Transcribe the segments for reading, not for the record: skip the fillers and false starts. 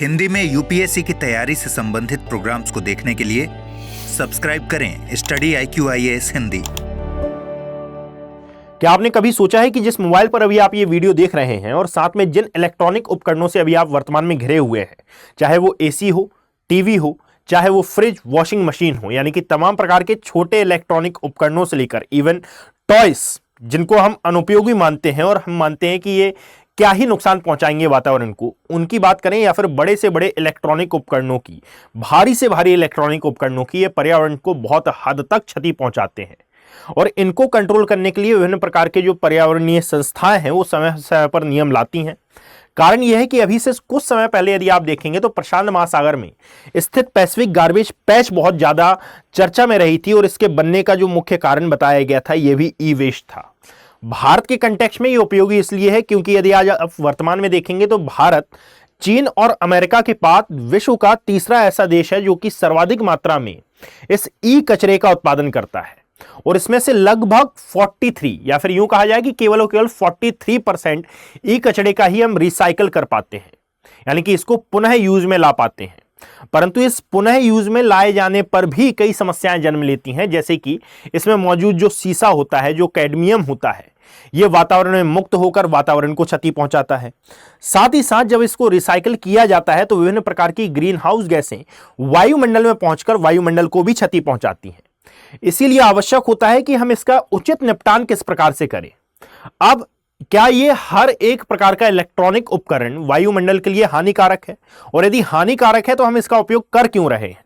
हिंदी में यूपीएससी की तैयारी से संबंधित प्रोग्राम्स को देखने के लिए सब्सक्राइब करें स्टडी IQIAS हिंदी। क्या आपने कभी सोचा है कि जिस मोबाइल पर अभी आप ये वीडियो देख रहे हैं और साथ में जिन इलेक्ट्रॉनिक उपकरणों से अभी आप वर्तमान में घिरे हुए हैं, चाहे वो एसी हो, टीवी हो, चाहे वो फ्रिज, वॉशिंग मशीन हो, यानी कि तमाम प्रकार के छोटे इलेक्ट्रॉनिक उपकरणों से लेकर इवन टॉयस जिनको हम अनुपयोगी मानते हैं और हम मानते हैं कि ये क्या ही नुकसान पहुंचाएंगे वातावरण को, उनकी बात करें या फिर बड़े से बड़े इलेक्ट्रॉनिक उपकरणों की, भारी से भारी इलेक्ट्रॉनिक उपकरणों की, ये पर्यावरण को बहुत हद तक क्षति पहुंचाते हैं। और इनको कंट्रोल करने के लिए विभिन्न प्रकार के जो पर्यावरणीय संस्थाएं हैं वो समय समय पर नियम लाती हैं। कारण यह है कि अभी से कुछ समय पहले यदि आप देखेंगे तो प्रशांत महासागर में स्थित पैसिफिक गार्बेज पैच बहुत ज्यादा चर्चा में रही थी और इसके बनने का जो मुख्य कारण बताया गया था यह भी ई वेस्ट था। भारत के कंटेक्स्ट में ये उपयोगी इसलिए है क्योंकि यदि आज आप वर्तमान में देखेंगे तो भारत, चीन और अमेरिका के बाद विश्व का तीसरा ऐसा देश है जो कि सर्वाधिक मात्रा में इस ई कचरे का उत्पादन करता है और इसमें से लगभग 43 या फिर यूं कहा जाए कि केवल और केवल 43% ई कचरे का ही हम रिसाइकल कर पाते हैं, यानी कि इसको पुनः यूज में ला पाते हैं। परंतु इस पुनः यूज में लाए जाने पर भी कई समस्याएं जन्म लेती हैं, जैसे कि इसमें मौजूद जो सीसा होता है, जो कैडमियम होता है, यह वातावरण में मुक्त होकर वातावरण को क्षति पहुंचाता है। साथ ही साथ जब इसको रिसाइकल किया जाता है तो विभिन्न प्रकार की ग्रीन हाउस गैसें वायुमंडल में पहुंचकर वायुमंडल को भी क्षति पहुंचाती हैं। इसीलिए आवश्यक होता है कि हम इसका उचित निपटान किस प्रकार से करें। अब क्या ये हर एक प्रकार का इलेक्ट्रॉनिक उपकरण वायुमंडल के लिए हानिकारक है? और यदि हानिकारक है तो हम इसका उपयोग कर क्यों रहे हैं?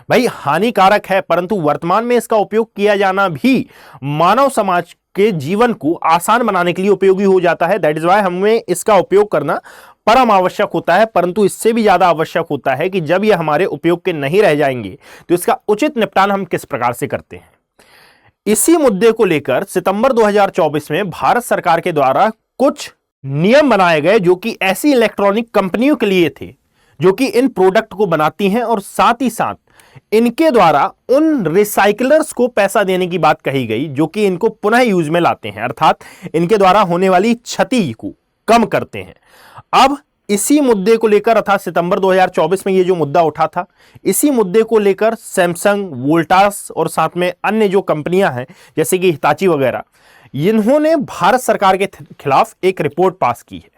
भाई, हानिकारक है, परंतु वर्तमान में इसका उपयोग किया जाना भी मानव समाज के जीवन को आसान बनाने के लिए उपयोगी हो जाता है। दैट इज वाई हमें इसका उपयोग करना परम आवश्यक होता है। परंतु इससे भी ज्यादा आवश्यक होता है कि जब ये हमारे उपयोग के नहीं रह जाएंगे तो इसका उचित निपटान हम किस प्रकार से करते हैं। इसी मुद्दे को लेकर सितंबर 2024 में भारत सरकार के द्वारा कुछ नियम बनाए गए जो कि ऐसी इलेक्ट्रॉनिक कंपनियों के लिए थे जो कि इन प्रोडक्ट को बनाती हैं और साथ ही साथ इनके द्वारा उन रिसाइकलर्स को पैसा देने की बात कही गई जो कि इनको पुनः यूज में लाते हैं, अर्थात इनके द्वारा होने वाली क्षति को कम करते हैं। अब इसी मुद्दे को लेकर अर्थात सितंबर 2024 में ये जो मुद्दा उठा था, इसी मुद्दे को लेकर सैमसंग, वोल्टास और साथ में अन्य जो कंपनियां हैं जैसे कि हिताची वगैरह, इन्होंने भारत सरकार के खिलाफ एक रिपोर्ट पास की है,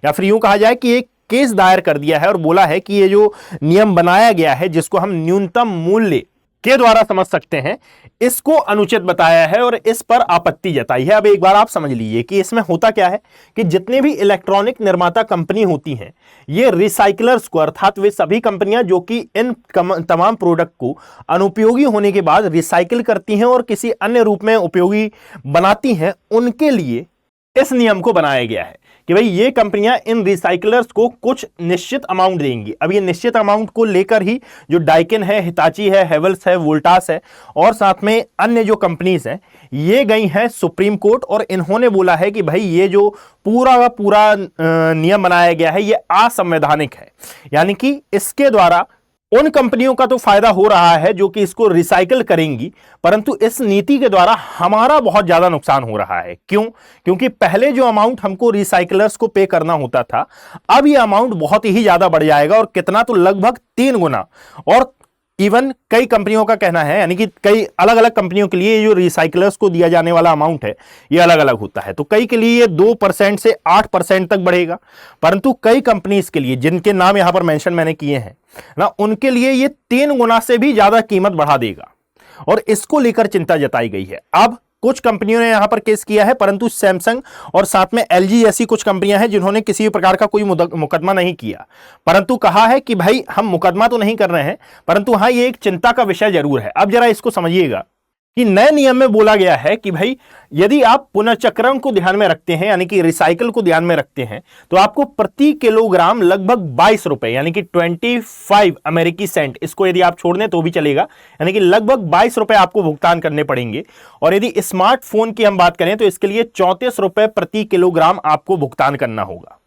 या फिर यूं कहा जाए कि एक केस दायर कर दिया है और बोला है कि ये जो नियम बनाया गया है, जिसको हम न्यूनतम मूल्य के द्वारा समझ सकते हैं, इसको अनुचित बताया है और इस पर आपत्ति जताई है। अब एक बार आप समझ लीजिए कि इसमें होता क्या है कि जितने भी इलेक्ट्रॉनिक निर्माता कंपनी होती हैं, ये रिसाइकलर्स को, अर्थात वे सभी कंपनियां जो कि इन तमाम प्रोडक्ट को अनुपयोगी होने के बाद रिसाइकिल करती हैं और किसी अन्य रूप में उपयोगी बनाती हैं, उनके लिए इस नियम को बनाया गया है कि भाई ये कंपनियां इन रिसाइकलर्स को कुछ निश्चित अमाउंट देंगी। अब ये निश्चित अमाउंट को लेकर ही जो डाइकिन है, हिताची है, हेवल्स है, वोल्टास है और साथ में अन्य जो कंपनीज हैं, ये गई हैं सुप्रीम कोर्ट और इन्होंने बोला है कि भाई ये जो पूरा का पूरा नियम बनाया गया है ये असंवैधानिक है। यानी कि इसके द्वारा उन कंपनियों का तो फायदा हो रहा है जो कि इसको रिसाइकल करेंगी, परंतु इस नीति के द्वारा हमारा बहुत ज्यादा नुकसान हो रहा है। क्यों? क्योंकि पहले जो अमाउंट हमको रिसाइकलर्स को पे करना होता था, अब ये अमाउंट बहुत ही ज्यादा बढ़ जाएगा और कितना तो लगभग 3 गुना। और इवन कई कंपनियों का कहना है, यानी कि कई अलग अलग कंपनियों के लिए जो रिसाइकलर्स को दिया जाने वाला अमाउंट है ये अलग अलग होता है। तो कई के लिए ये 2% से 8% तक बढ़ेगा, परंतु कई कंपनीज के लिए जिनके नाम यहां पर मेंशन मैंने किए हैं ना, उनके लिए ये 3 गुना से भी ज्यादा कीमत बढ़ा देगा और इसको लेकर चिंता जताई गई है। अब कुछ कंपनियों ने यहां पर केस किया है, परंतु सैमसंग और साथ में एलजी जैसी कुछ कंपनियां हैं जिन्होंने किसी भी प्रकार का कोई मुकदमा नहीं किया, परंतु कहा है कि भाई हम मुकदमा तो नहीं कर रहे हैं, परंतु हां ये एक चिंता का विषय जरूर है। अब जरा इसको समझिएगा कि नए नियम में बोला गया है कि भाई यदि आप पुनर्चक्रण को ध्यान में रखते हैं, यानी कि रिसाइकल को ध्यान में रखते हैं, तो आपको प्रति किलोग्राम लगभग 22 रुपए, यानी कि 25 अमेरिकी सेंट, इसको यदि आप छोड़ दें तो भी चलेगा, यानी कि लगभग 22 रुपए आपको भुगतान करने पड़ेंगे। और यदि स्मार्टफोन की हम बात करें तो इसके लिए 34 रुपए प्रति किलोग्राम आपको भुगतान करना होगा।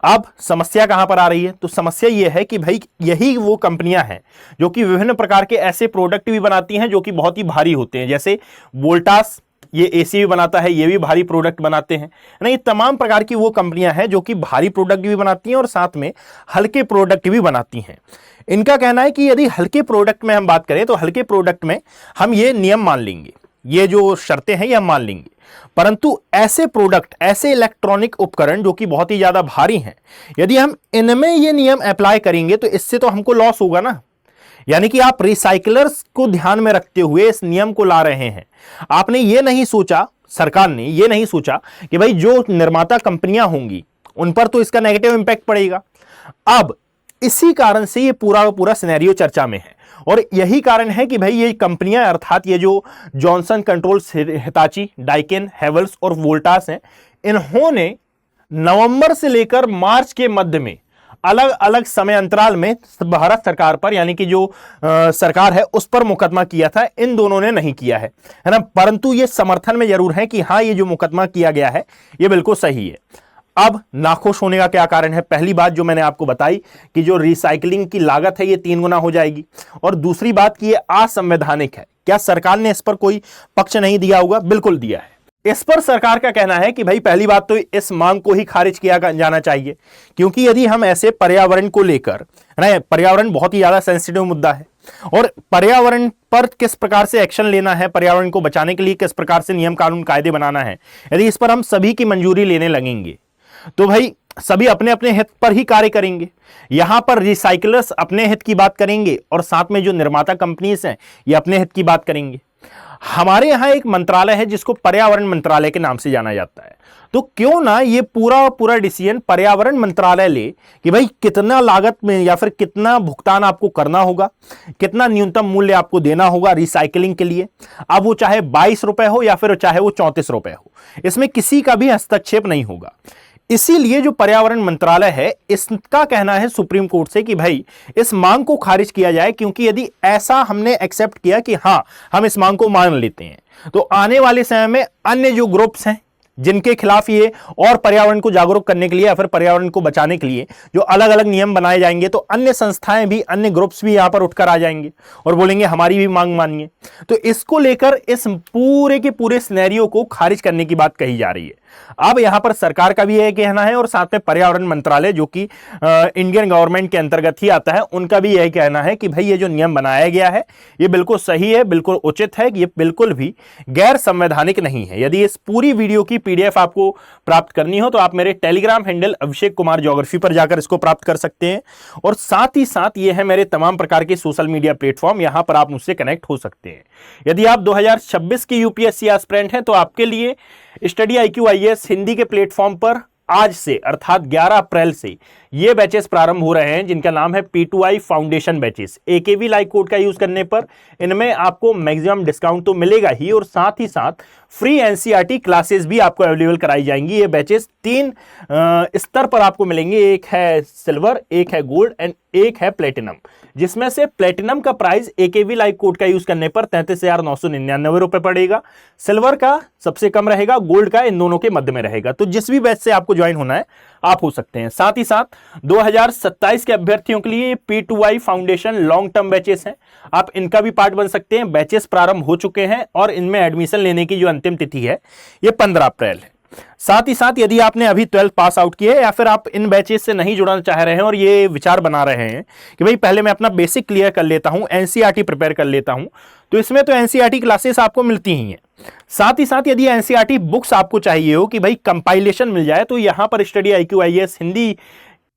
अब समस्या कहां पर आ रही है? तो समस्या यह है कि भाई यही वो कंपनियां हैं जो कि विभिन्न प्रकार के ऐसे प्रोडक्ट भी बनाती हैं जो कि बहुत ही भारी होते हैं, जैसे वोल्टास ये एसी भी बनाता है, ये भी भारी प्रोडक्ट बनाते हैं ना। ये तमाम प्रकार की वो कंपनियां हैं जो कि भारी प्रोडक्ट भी बनाती हैं और साथ में हल्के प्रोडक्ट भी बनाती हैं। इनका कहना है कि यदि हल्के प्रोडक्ट में हम बात करें तो हल्के प्रोडक्ट में हम ये नियम मान लेंगे, ये जो शर्तें हैं ये हम मान लेंगे, परंतु ऐसे प्रोडक्ट, ऐसे इलेक्ट्रॉनिक उपकरण जो कि बहुत ही ज्यादा भारी हैं, यदि हम इनमें ये नियम अप्लाई करेंगे तो इससे तो हमको लॉस होगा ना। यानी कि आप रिसाइकलर्स को ध्यान में रखते हुए इस नियम को ला रहे हैं। आपने ये नहीं सोचा, सरकार ने ये नहीं सोचा कि भाई जो निर्माता कंपनियां होंगी उन पर तो इसका नेगेटिव इंपैक्ट पड़ेगा। अब इसी कारण से ये पूरा सिनेरियो चर्चा में है और यही कारण है कि भाई ये कंपनियां अर्थात ये जो Johnson controls, Hitachi, Daikin, Havells और वोल्टास हैं, इन्होंने नवंबर से लेकर मार्च के मध्य में अलग अलग समय अंतराल में भारत सरकार पर, यानी कि जो सरकार है उस पर मुकदमा किया था। इन दोनों ने नहीं किया है ना, परंतु ये समर्थन में जरूर है कि हाँ ये जो मुकदमा किया गया है ये बिल्कुल सही है। अब नाखुश होने का क्या कारण है? पहली बात जो मैंने आपको बताई कि जो रिसाइकलिंग की लागत है ये 3 गुना हो जाएगी, और दूसरी बात कि ये असंवैधानिक है। क्या सरकार ने इस पर कोई पक्ष नहीं दिया होगा? बिल्कुल दिया है। इस पर सरकार का कहना है कि भाई पहली बात तो इस मांग को ही खारिज किया जाना चाहिए, क्योंकि यदि हम ऐसे पर्यावरण को लेकर, पर्यावरण बहुत ही ज्यादा सेंसिटिव मुद्दा है और पर्यावरण पर किस प्रकार से एक्शन लेना है, पर्यावरण को बचाने के लिए किस प्रकार से नियम कानून कायदे बनाना है, यदि इस पर हम सभी की मंजूरी लेने लगेंगे तो भाई सभी अपने अपने हित पर ही कार्य करेंगे। यहां पर रिसाइकलर्स अपने हित की बात करेंगे और साथ में जो निर्माता कंपनीज हैं ये अपने हित की बात करेंगे। हमारे यहां एक मंत्रालय है जिसको पर्यावरण मंत्रालय के नाम से जाना जाता है, तो क्यों ना ये पूरा डिसीजन पर्यावरण मंत्रालय ले कि भाई कितना लागत में या फिर कितना भुगतान आपको करना होगा, कितना न्यूनतम मूल्य आपको देना होगा रिसाइकलिंग के लिए। अब वो चाहे 22 रुपए हो या फिर चाहे वो 34 रुपए हो, इसमें किसी का भी हस्तक्षेप नहीं होगा। इसीलिए जो पर्यावरण मंत्रालय है इसका कहना है सुप्रीम कोर्ट से कि भाई इस मांग को खारिज किया जाए, क्योंकि यदि ऐसा हमने एक्सेप्ट किया कि हां हम इस मांग को मान लेते हैं तो आने वाले समय में अन्य जो ग्रुप्स हैं जिनके खिलाफ ये और पर्यावरण को जागरूक करने के लिए या फिर पर्यावरण को बचाने के लिए जो अलग अलग नियम बनाए जाएंगे, तो अन्य संस्थाएं भी, अन्य ग्रुप्स भी यहां पर उठकर आ जाएंगे और बोलेंगे हमारी भी मांग मानिए। तो इसको लेकर इस पूरे के पूरे सिनेरियो को खारिज करने की बात कही जा रही है। अब यहां पर सरकार का भी यह कहना है और साथ में पर्यावरण मंत्रालय जो कि इंडियन गवर्नमेंट के अंतर्गत ही आता है, उनका भी यह कहना है कि भाई ये जो नियम बनाया गया है ये बिल्कुल सही है, बिल्कुल उचित है, ये बिल्कुल भी गैर संवैधानिक नहीं है। यदि इस पूरी वीडियो की पीडीएफ आपको प्राप्त करनी हो तो आप मेरे टेलीग्राम हैंडल अभिषेक कुमार ज्योग्राफी पर जाकर इसको प्राप्त कर सकते हैं, और साथ ही साथ ये है मेरे तमाम प्रकार के सोशल मीडिया प्लेटफॉर्म, यहां पर आप मुझसे कनेक्ट हो सकते हैं। यदि आप 2026 की यूपीएससी एस्पिरेंट हैं तो आपके लिए स्टडी IQ IAS हिंदी के प्लेटफॉर्म पर आज से अर्थात 11 अप्रैल से ये बैचेस प्रारंभ हो रहे हैं जिनका नाम है P2I foundation batches. AKV like code का यूज करने पर इनमें आपको मैक्सिमम डिस्काउंट तो मिलेगा ही, और साथ ही साथ फ्री NCERT क्लासेस भी आपको अवेलेबल कराई जाएंगी। ये बैचेस 3 स्तर पर आपको मिलेंगे, एक है सिल्वर, एक है गोल्ड एंड एक है प्लेटिनम, जिसमें से प्लेटिनम का प्राइस AKV लाइक कोड का यूज करने पर 33,999 रुपए पड़ेगा, सिल्वर का सबसे कम रहेगा, गोल्ड का इन दोनों के मध्य में रहेगा। तो जिस भी बैच से आपको ज्वाइन होना है आप हो सकते हैं। साथ ही साथ 2027 के अभ्यर्थियों के लिए P2I foundation long term batches हैं, आप इनका भी पार्ट बन सकते हैं। बैचेस प्रारंभ हो चुके हैं और इनमें एडमिशन लेने की जो अंतिम तिथि है ये 15 अप्रैल है। साथ ही साथ यदि आपने अभी 12th पास आउट किया है या फिर आप इन बैचेस से नहीं जुड़ना चाह रहे हैं और ये विचार बना रहे हैं कि भाई पहले मैं अपना बेसिक क्लियर कर लेता हूं, NCERT प्रिपेयर कर लेता हूं, तो इसमें तो NCERT क्लासेस आपको मिलती ही हैं। साथ ही साथ यदि NCERT बुक्स आपको चाहिए हो कि भाई कंपाइलेशन मिल जाए, तो यहां पर स्टडी IQ IAS हिंदी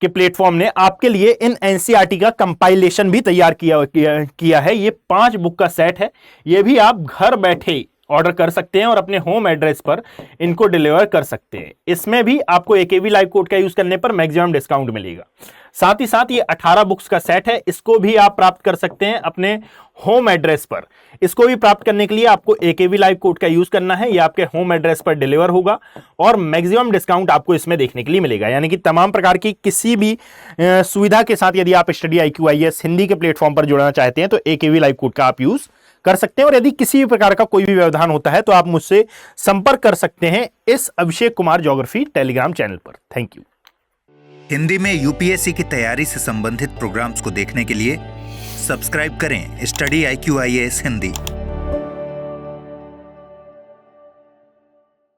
के प्लेटफॉर्म ने आपके लिए इन NCERT का कंपाइलेशन भी तैयार किया है। ये 5 बुक का सेट है, ये भी आप घर बैठे ऑर्डर कर सकते हैं और अपने होम एड्रेस पर इनको डिलीवर कर सकते हैं। इसमें भी आपको AKV लाइव कोड का यूज करने पर मैक्सिमम डिस्काउंट मिलेगा। साथ ही साथ ये 18 बुक्स का सेट है, इसको भी आप प्राप्त कर सकते हैं अपने होम एड्रेस पर। इसको भी प्राप्त करने के लिए आपको AKV लाइव कोड का यूज करना है, ये आपके होम एड्रेस पर डिलीवर होगा और मैक्सिमम डिस्काउंट आपको इसमें देखने के लिए मिलेगा। यानी कि तमाम प्रकार की किसी भी सुविधा के साथ यदि आप स्टडी IQ IAS हिंदी के प्लेटफॉर्म पर जुड़ना चाहते हैं तो AKV लाइव कोड का आप यूज कर सकते हैं। और यदि किसी भी प्रकार का कोई भी व्यवधान होता है तो आप मुझसे संपर्क कर सकते हैं इस Abhishek Kumar geography Telegram channel पर। Thank you. हिंदी में यूपीएससी की तैयारी से संबंधित प्रोग्राम्स को देखने के लिए सब्सक्राइब करें स्टडी IQ IAS हिंदी।